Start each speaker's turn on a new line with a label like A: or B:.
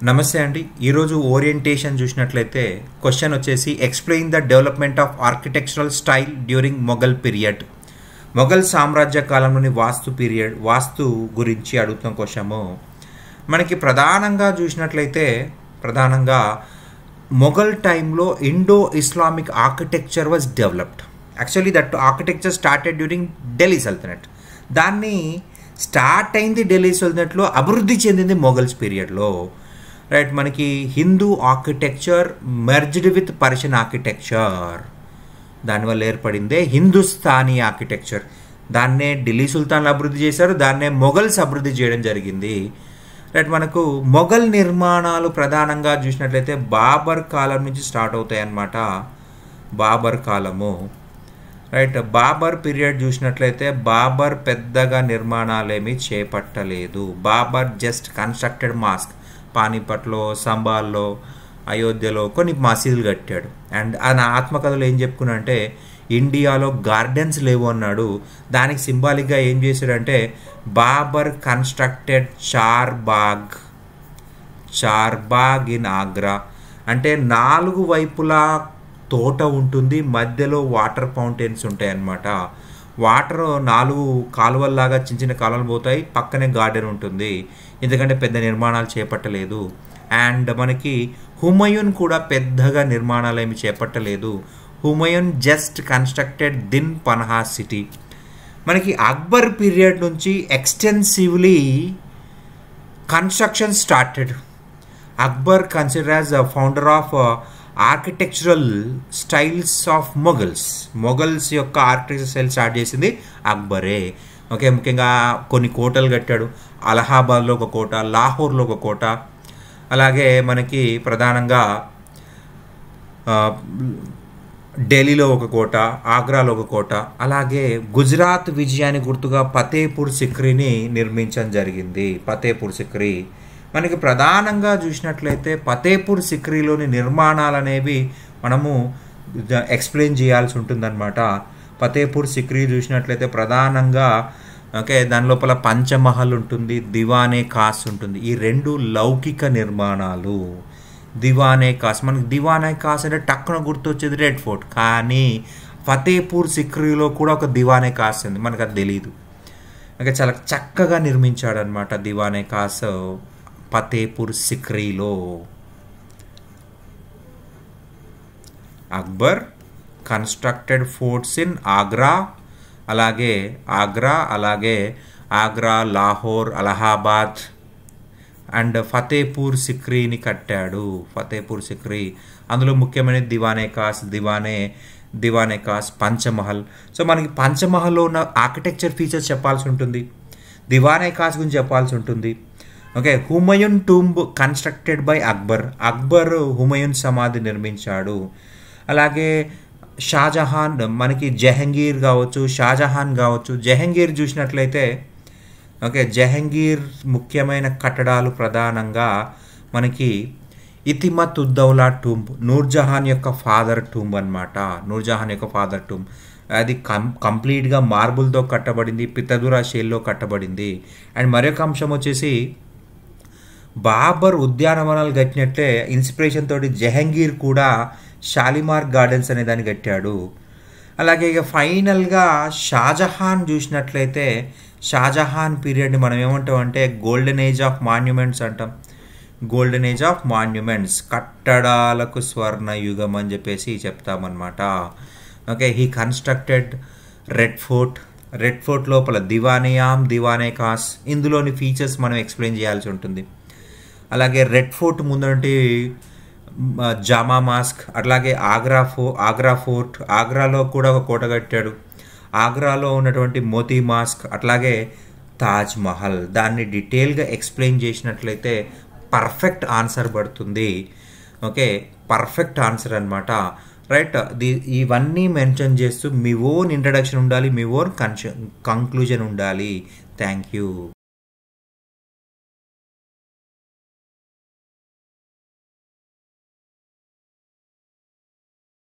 A: నమస్తే అండి. ఈరోజు ఓరియంటేషన్ చూసినట్లయితే క్వశ్చన్ వచ్చేసి explain the development of architectural style during Mughal period. Mughal సామ్రాజ్య కాలంలోని వాస్తు గురించి అడుగుతున్న క్వశ్చము. మనకి ప్రధానంగా చూసినట్లయితే మొఘల్ టైంలో Indo Islamic architecture was developed. Actually that architecture started during Delhi Sultanate. దాన్ని స్టార్ట్ అయింది ఢిల్లీ సల్తనట్లో, అభివృద్ధి చెందింది మొఘల్స్ పీరియడ్లో. రైట్, మనకి Hindu architecture merged with Persian architecture, దానివల్ల ఏర్పడిందే హిందుస్థానీ ఆర్కిటెక్చర్. దాన్నే ఢిల్లీ సుల్తాన్లు అభివృద్ధి చేశారు, దాన్నే మొఘల్స్ అభివృద్ధి చేయడం జరిగింది. రైట్, మనకు మొఘల్ నిర్మాణాలు ప్రధానంగా చూసినట్లయితే బాబర్ కాలం నుంచి స్టార్ట్ అవుతాయి అన్నమాట. బాబర్ కాలము. రైట్, బాబర్ పీరియడ్ చూసినట్లయితే బాబర్ పెద్దగా నిర్మాణాలేమీ చేపట్టలేదు. Babur just constructed mosque. పానీపట్లో, సంబాల్లో, అయోధ్యలో కొన్ని మసీదులు కట్టాడు. అండ్ ఆయన ఆత్మకథలో ఏం చెప్పుకున్నాడంటే ఇండియాలో గార్డెన్స్ లేవు అన్నాడు. దానికి సింబాలిక్గా ఏం చేశాడంటే బాబర్ కన్స్ట్రక్టెడ్ చార్బాగ్ ఇన్ ఆగ్రా. అంటే 4 వైపులా తోట ఉంటుంది, మధ్యలో వాటర్ ఫౌంటైన్స్ ఉంటాయి అన్నమాట. వాటర్ 4 కాలువల్లాగా చిన్న చిన్న కాలువలు పోతాయి, పక్కనే గార్డెన్ ఉంటుంది. ఎందుకంటే పెద్ద నిర్మాణాలు చేపట్టలేదు. అండ్ మనకి హుమయూన్ కూడా పెద్దగా నిర్మాణాలు ఏమి చేపట్టలేదు. హుమయూన్ జస్ట్ కన్స్ట్రక్టెడ్ దిన్ పన్హా సిటీ. మనకి అక్బర్ పీరియడ్ నుంచి extensively construction started. Akbar consider as the founder of architectural styles of Mughals యొక్క ఆర్కిటెక్చర్ స్టైల్ స్టార్ట్ చేసింది అక్బరే. ఓకే, ముఖ్యంగా కొన్ని కోటలు కట్టాడు. అలహాబాద్లో ఒక కోట, లాహోర్లో ఒక కోట, అలాగే మనకి ప్రధానంగా ఢిల్లీలో ఒక కోట, ఆగ్రాలో ఒక కోట, అలాగే గుజరాత్ విజయాన్ని గుర్తుగా ఫతేపూర్ సిక్రీని నిర్మించడం జరిగింది. ఫతేపూర్ సిక్రీ మనకి ప్రధానంగా చూసినట్లయితే ఫతేపూర్ సిక్రీలోని నిర్మాణాలు అనేవి మనము ఎక్స్ప్లెయిన్ చేయాల్సి ఉంటుందన్నమాట. ఫతేపూర్ సిక్రీ చూసినట్లయితే ప్రధానంగా దాని లోపల పంచమహల్ ఉంటుంది, దివానే ఖాస్ ఉంటుంది. ఈ 2 లౌకిక నిర్మాణాలు. దివానే ఖాస్, మనకి దివానే ఖాస్ అంటే టక్కున గుర్తొచ్చేది రెడ్ ఫోర్ట్, కానీ ఫతేపూర్ సిక్రీలో కూడా ఒక దివానే ఖాస్ ఉంది, మనకు అది తెలీదు. చాలా చక్కగా నిర్మించాడు అనమాట దివానే ఖాస్ ఫతేపూర్ సిక్రీలో. Akbar constructed forts in Agra, అలాగే ఆగ్రా, లాహోర్, అలహాబాద్ అండ్ ఫతేపూర్ సిక్రీని కట్టాడు. ఫతేపూర్ సిక్రీ అందులో ముఖ్యమైనది దివానే ఖాస్, పంచమహల్. సో మనకి పంచమహల్లో ఉన్న ఆర్కిటెక్చర్ ఫీచర్స్ చెప్పాల్సి ఉంటుంది, దివానే ఖాస్ గురించి చెప్పాల్సి ఉంటుంది. Okay, Humayun tomb constructed by Akbar Humayun సమాధి నిర్మించాడు. అలాగే షాజహాన్, మనకి జహంగీర్ కావచ్చు, షాజహాన్ కావచ్చు. జహంగీర్ చూసినట్లయితే జహంగీర్ ముఖ్యమైన కట్టడాలు ప్రధానంగా మనకి ఇతిమత్ ఉద్దౌలా టూంబ్, నూర్జహాన్ యొక్క ఫాదర్ టూంబ్ అనమాట. నూర్జహాన్ యొక్క ఫాదర్ టూంబ్ అది కంప్లీట్గా మార్బుల్తో కట్టబడింది, పితదురా శైలిలో కట్టబడింది. అండ్ మరొక అంశం వచ్చేసి బాబర్ ఉద్యానవనాలు కట్టినట్లే ఇన్స్పిరేషన్ తోటి జహంగీర్ కూడా షాలిమార్ గార్డెన్స్ అనే దాన్ని కట్టాడు. అలాగే ఇక ఫైనల్గా షాజహాన్ చూసినట్లయితే షాజహాన్ పీరియడ్ని మనం ఏమంటాం అంటే గోల్డెన్ ఏజ్ ఆఫ్ మాన్యుమెంట్స్ అంటాం. గోల్డెన్ ఏజ్ ఆఫ్ మాన్యుమెంట్స్, కట్టడాలకు స్వర్ణయుగం అని చెప్పేసి చెప్తామన్నమాట. Okay, he constructed red fort లోపల దివానే ఖాస్. ఇందులోని ఫీచర్స్ మనం ఎక్స్ప్లెయిన్ చేయాల్సి ఉంటుంది. అలాగే రెడ్ ఫోర్ట్ ముందంటే జామా మాస్క్, అట్లాగే ఆగ్రా ఫోర్ట్, ఆగ్రాలో కూడా ఒక కోట కట్టాడు. ఆగ్రాలో ఉన్నటువంటి మోతీ మాస్క్, అట్లాగే తాజ్ మహల్. దాన్ని డీటెయిల్గా ఎక్స్ప్లెయిన్ చేసినట్లయితే పర్ఫెక్ట్ ఆన్సర్ పడుతుంది. ఓకే, పర్ఫెక్ట్ ఆన్సర్ అనమాట. రైట్, ఇవన్నీ మెన్షన్ చేస్తూ మీ ఓన్ ఇంట్రడక్షన్ ఉండాలి, మీ ఓన్ కంక్లూజన్ ఉండాలి. Thank you.